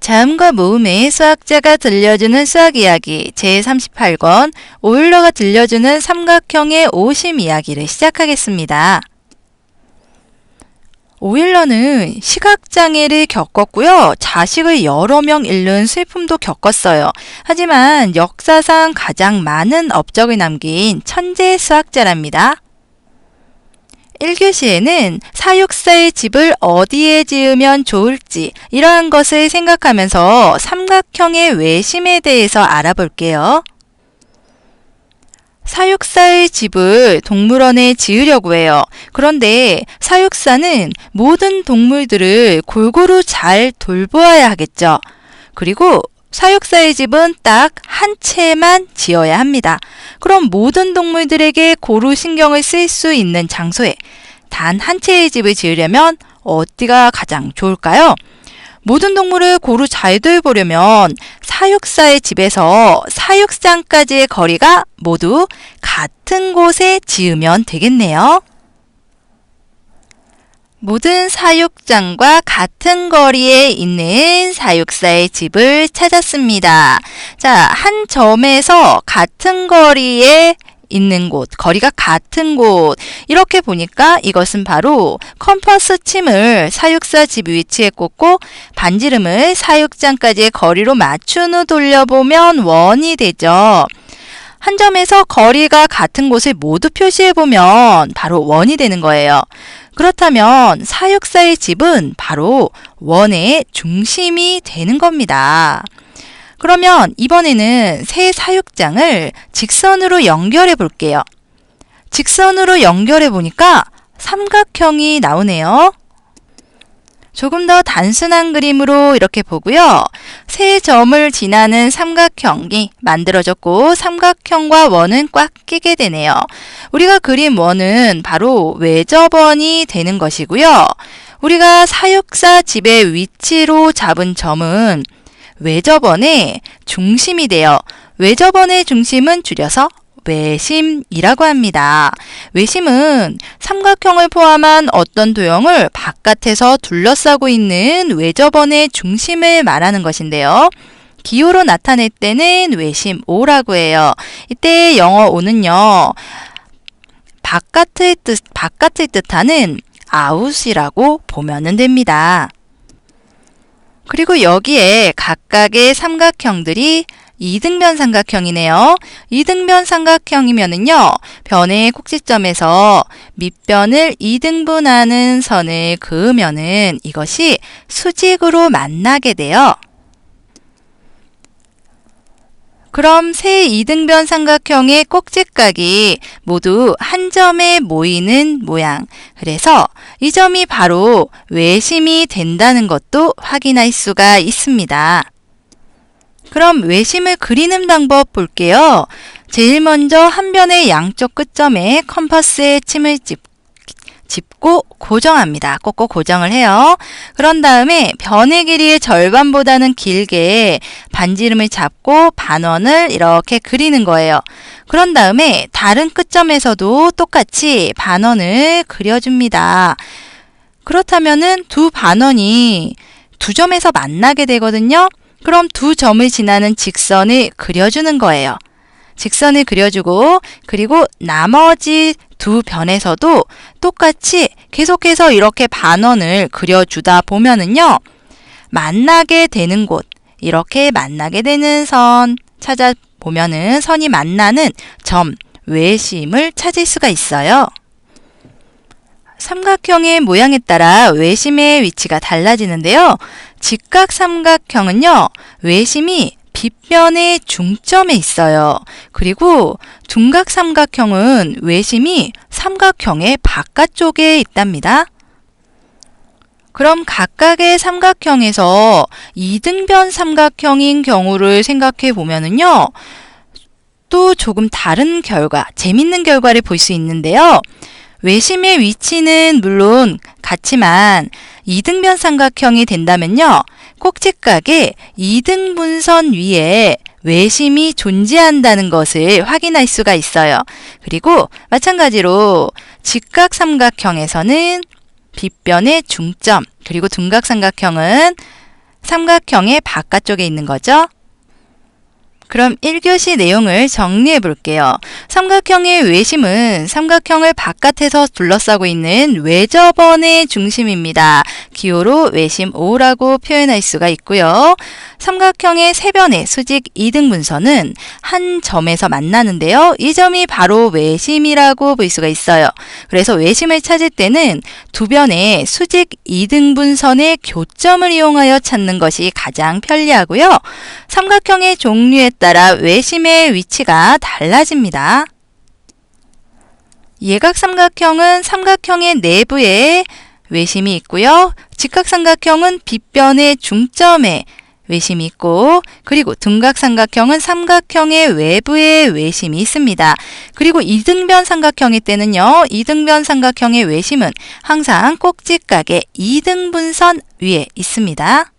자음과 모음의 수학자가 들려주는 수학 이야기 제38권 오일러가 들려주는 삼각형의 오심 이야기를 시작하겠습니다. 오일러는 시각장애를 겪었고요. 자식을 여러 명 잃는 슬픔도 겪었어요. 하지만 역사상 가장 많은 업적을 남긴 천재 수학자랍니다. 1교시에는 사육사의 집을 어디에 지으면 좋을지 이러한 것을 생각하면서 삼각형의 외심에 대해서 알아볼게요. 사육사의 집을 동물원에 지으려고 해요. 그런데 사육사는 모든 동물들을 골고루 잘 돌보아야 하겠죠. 그리고 사육사의 집은 딱 한 채만 지어야 합니다. 그럼 모든 동물들에게 고루 신경을 쓸 수 있는 장소에 단 한 채의 집을 지으려면 어디가 가장 좋을까요? 모든 동물을 고루 잘 돌보려면 사육사의 집에서 사육장까지의 거리가 모두 같은 곳에 지으면 되겠네요. 모든 사육장과 같은 거리에 있는 사육사의 집을 찾았습니다. 자, 한 점에서 같은 거리에 있는 곳, 거리가 같은 곳 이렇게 보니까 이것은 바로 컴퍼스 침을 사육사 집 위치에 꽂고 반지름을 사육장까지의 거리로 맞춘 후 돌려보면 원이 되죠. 한 점에서 거리가 같은 곳을 모두 표시해보면 바로 원이 되는 거예요. 그렇다면 사육사의 집은 바로 원의 중심이 되는 겁니다. 그러면 이번에는 세 사육장을 직선으로 연결해 볼게요. 직선으로 연결해 보니까 삼각형이 나오네요. 조금 더 단순한 그림으로 이렇게 보고요. 세 점을 지나는 삼각형이 만들어졌고 삼각형과 원은 꽉 끼게 되네요. 우리가 그린 원은 바로 외접원이 되는 것이고요. 우리가 사육사 집의 위치로 잡은 점은 외접원의 중심이 돼요. 외접원의 중심은 줄여서 외심이라고 합니다. 외심은 삼각형을 포함한 어떤 도형을 바깥에서 둘러싸고 있는 외접원의 중심을 말하는 것인데요. 기호로 나타낼 때는 외심 O라고 해요. 이때 영어 O는요. 바깥을 뜻하는 out이라고 보면 됩니다. 그리고 여기에 각각의 삼각형들이 이등변 삼각형이네요. 이등변 삼각형이면은요, 변의 꼭지점에서 밑변을 이등분하는 선을 그으면은 이것이 수직으로 만나게 돼요. 그럼 세 이등변 삼각형의 꼭지각이 모두 한 점에 모이는 모양. 그래서 이 점이 바로 외심이 된다는 것도 확인할 수가 있습니다. 그럼 외심을 그리는 방법 볼게요. 제일 먼저 한 변의 양쪽 끝점에 컴퍼스의 침을 짚고 고정합니다. 꼭꼭 고정을 해요. 그런 다음에 변의 길이의 절반보다는 길게 반지름을 잡고 반원을 이렇게 그리는 거예요. 그런 다음에 다른 끝점에서도 똑같이 반원을 그려줍니다. 그렇다면은 두 반원이 두 점에서 만나게 되거든요. 그럼 두 점을 지나는 직선을 그려주는 거예요. 직선을 그려주고 그리고 나머지 두 변에서도 똑같이 계속해서 이렇게 반원을 그려주다 보면은요. 만나게 되는 곳, 이렇게 만나게 되는 선 찾아보면은 선이 만나는 점, 외심을 찾을 수가 있어요. 삼각형의 모양에 따라 외심의 위치가 달라지는데요. 직각 삼각형은요. 외심이 빗변의 중점에 있어요. 그리고 둔각 삼각형은 외심이 삼각형의 바깥쪽에 있답니다. 그럼 각각의 삼각형에서 이등변 삼각형인 경우를 생각해 보면은요. 또 조금 다른 결과, 재밌는 결과를 볼 수 있는데요. 외심의 위치는 물론 같지만 이등변 삼각형이 된다면요. 꼭지각의 이등분선 위에 외심이 존재한다는 것을 확인할 수가 있어요. 그리고 마찬가지로 직각 삼각형에서는 빗변의 중점, 그리고 둔각 삼각형은 삼각형의 바깥쪽에 있는 거죠. 그럼 1교시 내용을 정리해 볼게요. 삼각형의 외심은 삼각형을 바깥에서 둘러싸고 있는 외접원의 중심입니다. 기호로 외심 O라고 표현할 수가 있고요. 삼각형의 세변의 수직 이등분선은 한 점에서 만나는데요. 이 점이 바로 외심이라고 볼 수가 있어요. 그래서 외심을 찾을 때는 두 변의 수직 이등분선의 교점을 이용하여 찾는 것이 가장 편리하고요. 삼각형의 종류에 따라 외심의 위치가 달라집니다. 예각삼각형은 삼각형의 내부에 외심이 있고요. 직각삼각형은 빗변의 중점에 외심이 있고, 그리고 둔각삼각형은 삼각형의 외부에 외심이 있습니다. 그리고 이등변 삼각형일 때는요, 이등변 삼각형의 외심은 항상 꼭지각의 이등분선 위에 있습니다.